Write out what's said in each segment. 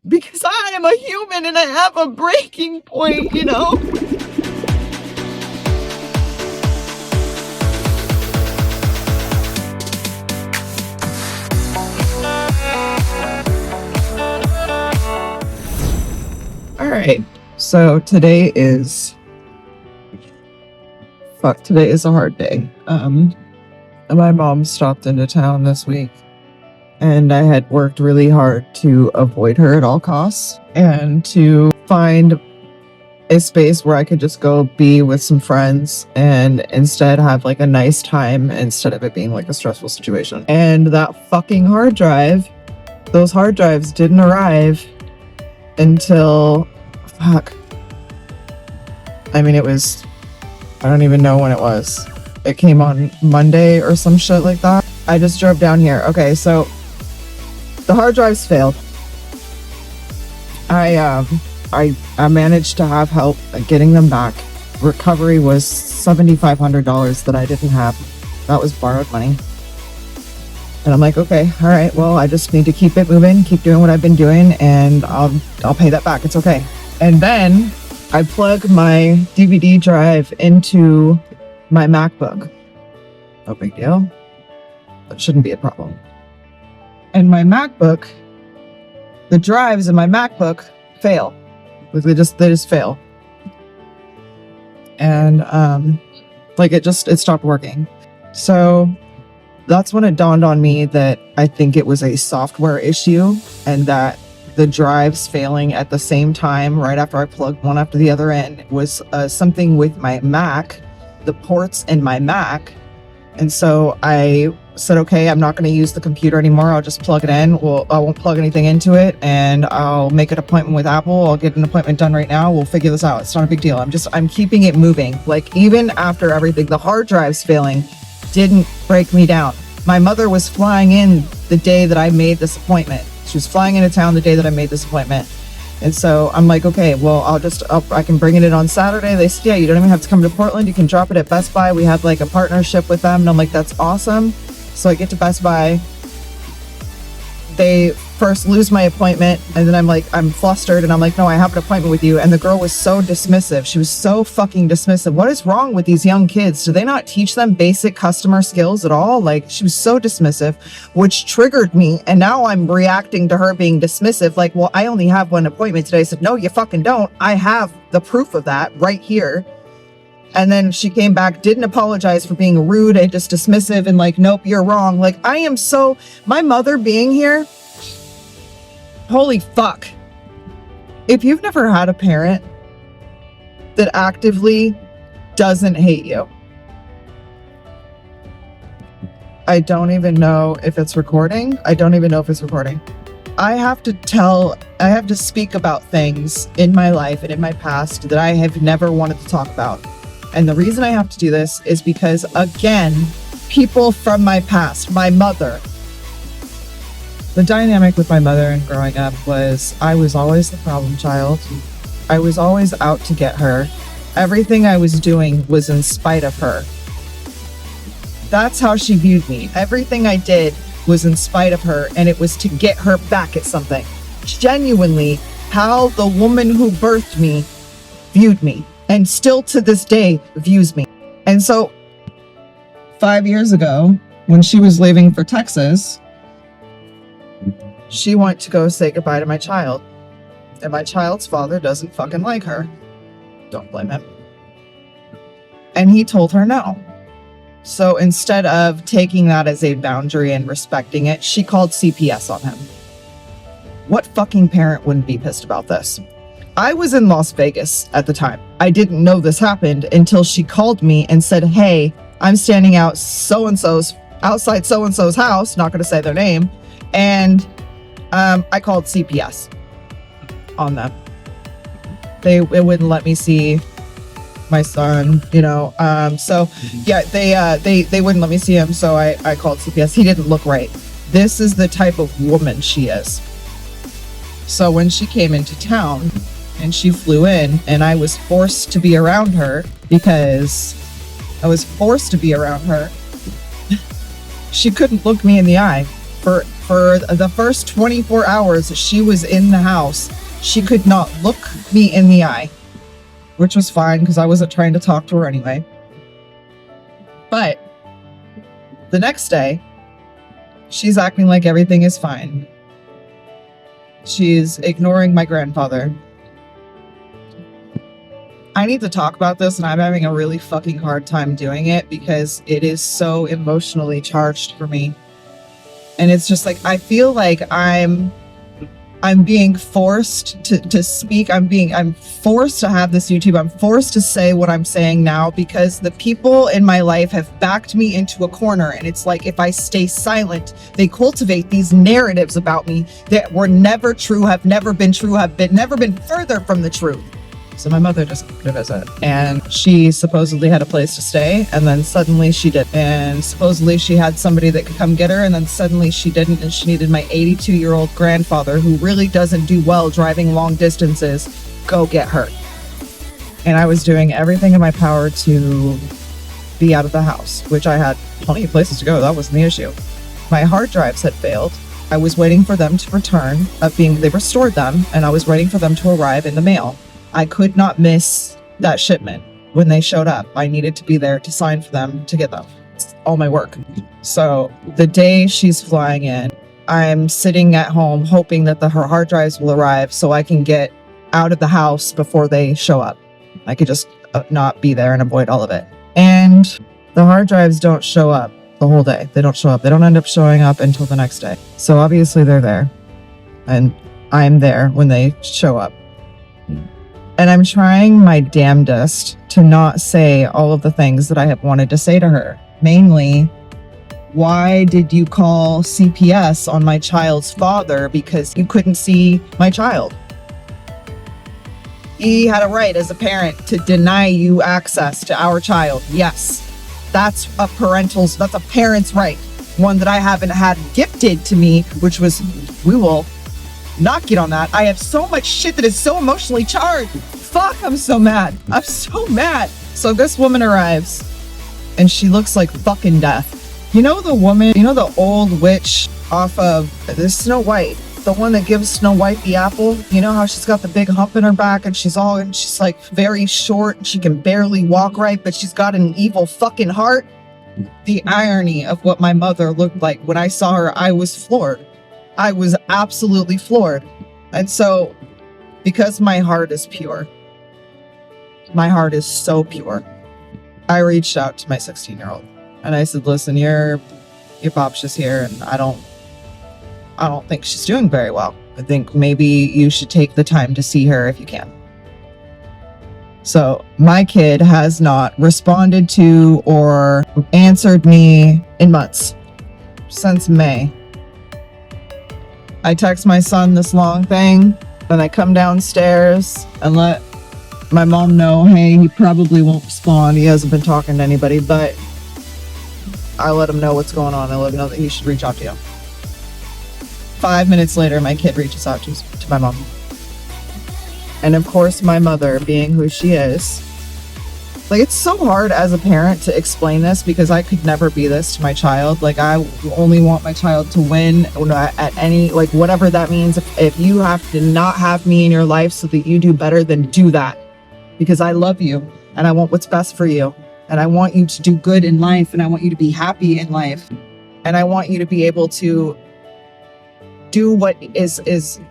because I am a human and I have a breaking point, you know? All right, so today is a hard day. My mom stopped into town this week, and I had worked really hard to avoid her at all costs and to find a space where I could just go be with some friends and instead have like a nice time instead of it being like a stressful situation. And that fucking those hard drives didn't arrive until, I don't even know when it was. It came on Monday or some shit like that. I just drove down here. Okay, so the hard drives failed. I managed to have help getting them back. Recovery was $7,500 that I didn't have. That was borrowed money. And I'm like, okay, all right, well, I just need to keep it moving, keep doing what I've been doing, and I'll pay that back. It's okay. And then I plug my DVD drive into my MacBook. No big deal. That shouldn't be a problem. And my MacBook, the drives in my MacBook fail. They just fail. And it stopped working. So that's when it dawned on me that I think it was a software issue, and that the drives failing at the same time right after I plugged one after the other in was something with my Mac, the ports in my Mac. And so I said, okay, I'm not going to use the computer anymore. I'll just plug it in. Well, I won't plug anything into it, and I'll make an appointment with Apple. I'll get an appointment done right now. We'll figure this out. It's not a big deal. I'm keeping it moving. Like, even after everything, the hard drives failing didn't break me down. My mother was flying in the day that I made this appointment. She was flying into town the day that I made this appointment. And so I'm like, okay, well, I can bring it in on Saturday. They said, yeah, you don't even have to come to Portland. You can drop it at Best Buy. We have like a partnership with them. And I'm like, that's awesome. So I get to Best Buy. They first lose my appointment. And then I'm flustered. And I'm like, no, I have an appointment with you. And the girl was so dismissive. She was so fucking dismissive. What is wrong with these young kids? Do they not teach them basic customer skills at all? Like, she was so dismissive, which triggered me. And now I'm reacting to her being dismissive. Like, well, I only have one appointment today. I said, no, you fucking don't. I have the proof of that right here. And then she came back, didn't apologize for being rude and just dismissive and like, nope, you're wrong. Like, my mother being here, holy fuck. If you've never had a parent that actively doesn't hate you, I don't even know if it's recording. I have to speak about things in my life and in my past that I have never wanted to talk about. And the reason I have to do this is because, again, people from my past, my mother, the dynamic with my mother and growing up was I was always the problem child. I was always out to get her. Everything I was doing was in spite of her. That's how she viewed me. Everything I did was in spite of her, and it was to get her back at something. Genuinely, how the woman who birthed me viewed me, and still to this day views me. And so 5 years ago, when she was leaving for Texas, she went to go say goodbye to my child. And my child's father doesn't fucking like her. Don't blame him. And he told her no. So instead of taking that as a boundary and respecting it, she called CPS on him. What fucking parent wouldn't be pissed about this? I was in Las Vegas at the time. I didn't know this happened until she called me and said, hey, I'm standing outside so-and-so's house, not going to say their name, and I called CPS on them. It wouldn't let me see my son, so yeah, they wouldn't let me see him, so I called CPS. He didn't look right. This is the type of woman she is. So when she came into town and she flew in, and I was forced to be around her because I was forced to be around her, she couldn't look me in the eye for for the first 24 hours she was in the house, she could not look me in the eye, which was fine because I wasn't trying to talk to her anyway. But the next day, she's acting like everything is fine. She's ignoring my grandfather. I need to talk about this, and I'm having a really fucking hard time doing it because it is so emotionally charged for me. And it's just like, I feel like I'm being forced to speak. I'm forced to have this YouTube. I'm forced to say what I'm saying now because the people in my life have backed me into a corner. And it's like, if I stay silent, they cultivate these narratives about me that were never true, have never been true, never been further from the truth. So my mother just came to visit, and she supposedly had a place to stay, and then suddenly she didn't. And supposedly she had somebody that could come get her, and then suddenly she didn't, and she needed my 82-year-old grandfather, who really doesn't do well driving long distances, go get her. And I was doing everything in my power to be out of the house, which I had plenty of places to go. That wasn't the issue. My hard drives had failed. I was waiting for them to return, they restored them, and I was waiting for them to arrive in the mail. I could not miss that shipment when they showed up. I needed to be there to sign for them to get them. It's all my work. So the day she's flying in, I'm sitting at home hoping that her hard drives will arrive so I can get out of the house before they show up. I could just not be there and avoid all of it. And the hard drives don't show up the whole day. They don't show up. They don't end up showing up until the next day. So obviously they're there, and I'm there when they show up. And I'm trying my damnedest to not say all of the things that I have wanted to say to her. Mainly, why did you call CPS on my child's father because you couldn't see my child? He had a right as a parent to deny you access to our child. Yes, that's a parent's right. One that I haven't had gifted to me, which was, we will not get on that. I have so much shit that is so emotionally charged. Fuck, I'm so mad. I'm so mad. So this woman arrives, and she looks like fucking death. You know the woman, the old witch off of this Snow White, the one that gives Snow White the apple? You know how she's got the big hump in her back, and she's like very short, and she can barely walk right, but she's got an evil fucking heart? The irony of what my mother looked like when I saw her, I was floored. I was absolutely floored. And so, because my heart is pure, my heart is so pure, I reached out to my 16-year-old and I said, listen, your pop's just here, and I don't think she's doing very well. I think maybe you should take the time to see her if you can. So my kid has not responded to or answered me in months, since May. I text my son this long thing, then I come downstairs and let my mom know, hey, he probably won't respond. He hasn't been talking to anybody, but I let him know what's going on. I let him know that he should reach out to you. 5 minutes later, my kid reaches out to my mom. And of course, my mother, being who she is, like, it's so hard as a parent to explain this because I could never be this to my child. Like, I only want my child to win at any, like, whatever that means. If you have to not have me in your life so that you do better, then do that. Because I love you and I want what's best for you. And I want you to do good in life, and I want you to be happy in life. And I want you to be able to do what is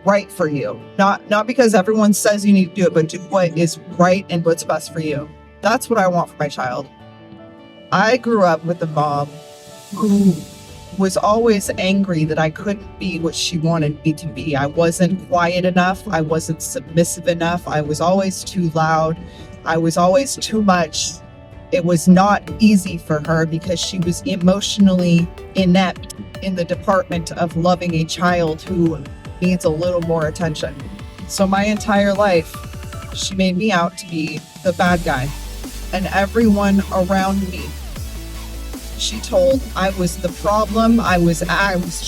right for you. Not because everyone says you need to do it, but do what is right and what's best for you. That's what I want for my child. I grew up with a mom who was always angry that I couldn't be what she wanted me to be. I wasn't quiet enough. I wasn't submissive enough. I was always too loud. I was always too much. It was not easy for her because she was emotionally inept in the department of loving a child who needs a little more attention. So my entire life, she made me out to be the bad guy. And everyone around me, she told I was the problem. I was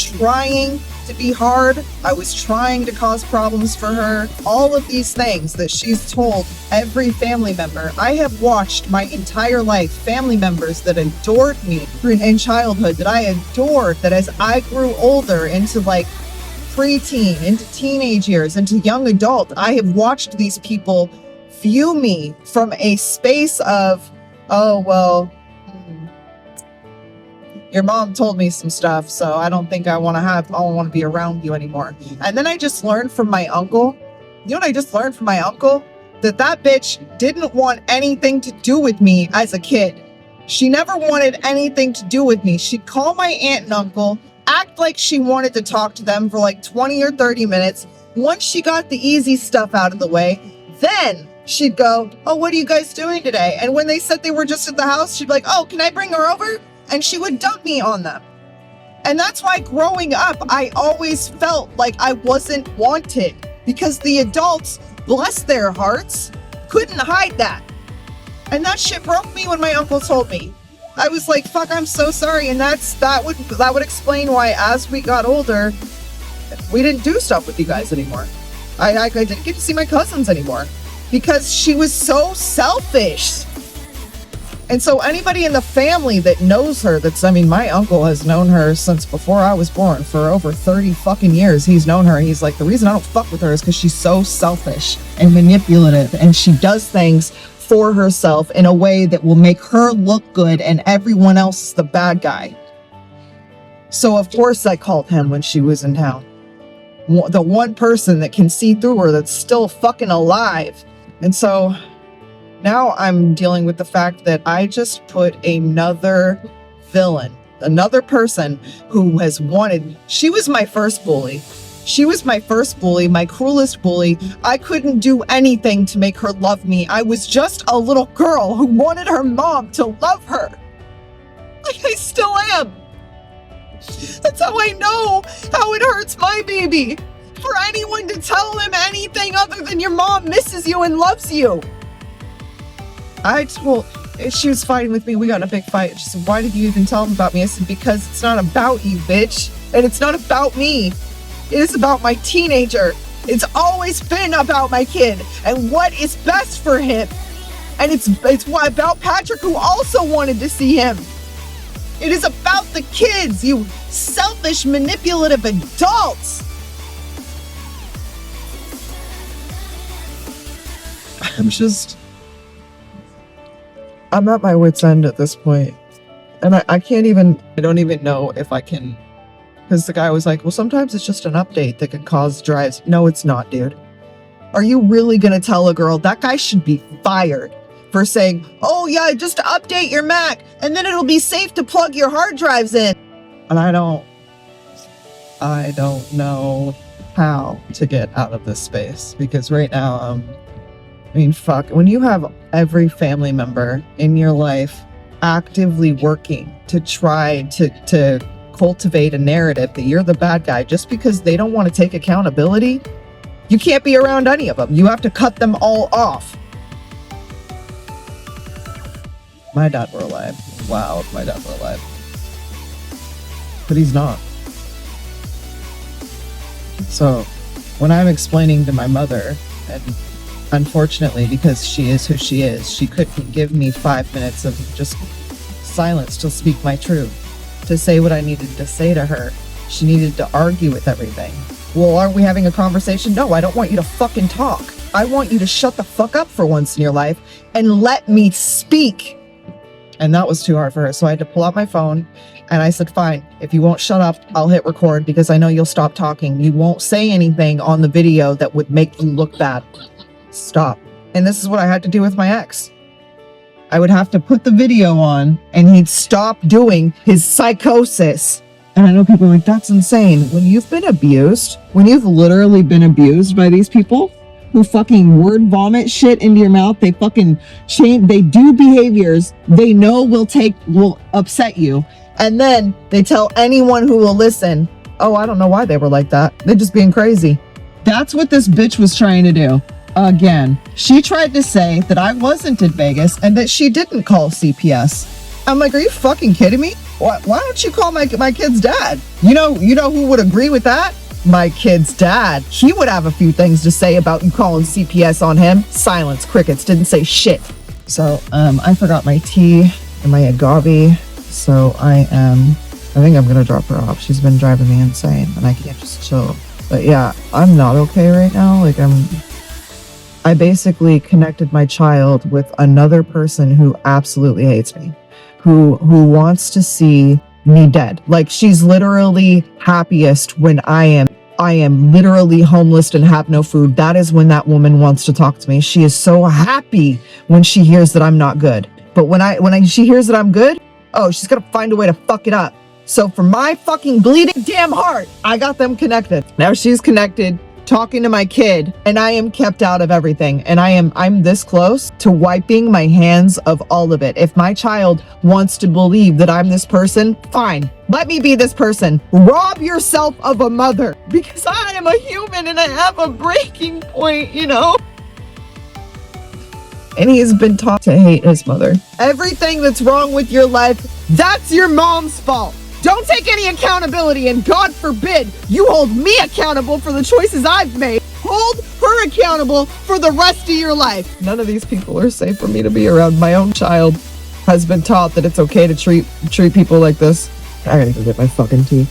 trying to be hard. I was trying to cause problems for her. All of these things that she's told every family member. I have watched my entire life family members that adored me in childhood, that I adored, that as I grew older into like preteen, into teenage years, into young adult, I have watched these people view me from a space of, oh, well, your mom told me some stuff, so I don't think I want to be around you anymore. And then I just learned from my uncle, you know what I just learned from my uncle? That bitch didn't want anything to do with me as a kid. She never wanted anything to do with me. She'd call my aunt and uncle, act like she wanted to talk to them for like 20 or 30 minutes. Once she got the easy stuff out of the way, then she'd go, oh, what are you guys doing today? And when they said they were just at the house, she'd be like, oh, can I bring her over? And she would dump me on them. And that's why growing up, I always felt like I wasn't wanted because the adults, bless their hearts, couldn't hide that. And that shit broke me when my uncle told me. I was like, fuck, I'm so sorry. And that would explain why as we got older, we didn't do stuff with you guys anymore. I didn't get to see my cousins anymore because she was so selfish. And so anybody in the family that knows her, my uncle has known her since before I was born. For over 30 fucking years, he's known her. He's like, the reason I don't fuck with her is because she's so selfish and manipulative. And she does things for herself in a way that will make her look good and everyone else is the bad guy. So of course I called him when she was in town. The one person that can see through her that's still fucking alive. And so now I'm dealing with the fact that I just put another villain, another person who has wanted, she was my first bully. She was my first bully, my cruelest bully. I couldn't do anything to make her love me. I was just a little girl who wanted her mom to love her. Like I still am. That's how I know how it hurts my baby. For anyone to tell him anything other than your mom misses you and loves you. She was fighting with me. We got in a big fight. She said, why did you even tell him about me? I said, because it's not about you, bitch. And it's not about me. It is about my teenager. It's always been about my kid and what is best for him. And it's about Patrick, who also wanted to see him. It is about the kids, you selfish, manipulative adults. I'm at my wit's end at this point. And I don't even know if I can, because the guy was like, well, sometimes it's just an update that can cause drives. No, it's not, dude. Are you really going to tell a girl that guy should be fired for saying, oh yeah, just update your Mac and then it'll be safe to plug your hard drives in? And I don't know how to get out of this space because right now, fuck, when you have every family member in your life actively working to try to cultivate a narrative that you're the bad guy just because they don't want to take accountability, you can't be around any of them. You have to cut them all off. My dad were alive. Wow, if my dad were alive. But he's not. So when I'm explaining to my mother, and unfortunately, because she is who she is, she couldn't give me 5 minutes of just silence to speak my truth, to say what I needed to say to her. She needed to argue with everything. Well, aren't we having a conversation? No, I don't want you to fucking talk. I want you to shut the fuck up for once in your life and let me speak. And that was too hard for her. So I had to pull out my phone and I said, fine, if you won't shut up, I'll hit record because I know you'll stop talking. You won't say anything on the video that would make you look bad. Stop. And this is what I had to do with my ex. I would have to put the video on and he'd stop doing his psychosis. And I know people are like, that's insane. When you've been abused, when you've literally been abused by these people who fucking word vomit shit into your mouth, they fucking change, they do behaviors they know will upset you. And then they tell anyone who will listen, oh, I don't know why they were like that. They're just being crazy. That's what this bitch was trying to do. Again, she tried to say that I wasn't in Vegas and that she didn't call CPS. I'm like, are you fucking kidding me? Why don't you call my kid's dad? You know who would agree with that? My kid's dad. He would have a few things to say about you calling CPS on him. Silence, crickets, didn't say shit. So, I forgot my tea and my agave. So I think I'm gonna drop her off. She's been driving me insane and I can't just chill. But yeah, I'm not okay right now. Like I basically connected my child with another person who absolutely hates me, who wants to see me dead. Like, she's literally happiest when I am literally homeless and have no food. That is when that woman wants to talk to me. She is so happy when she hears that I'm not good. But when she hears that I'm good, oh, she's gonna find a way to fuck it up. So for my fucking bleeding damn heart, I got them connected. Now she's connected, talking to my kid, and I am kept out of everything. And I'm this close to wiping my hands of all of it. If my child wants to believe that I'm this person, fine. Let me be this person. Rob yourself of a mother, because I am a human and I have a breaking point, you know? And he has been taught to hate his mother. Everything that's wrong with your life, that's your mom's fault. Don't take any accountability, and God forbid you hold me accountable for the choices I've made. Hold her accountable for the rest of your life. None of these people are safe for me to be around. My own child has been taught that it's okay to treat people like this. I gotta go get my fucking tea.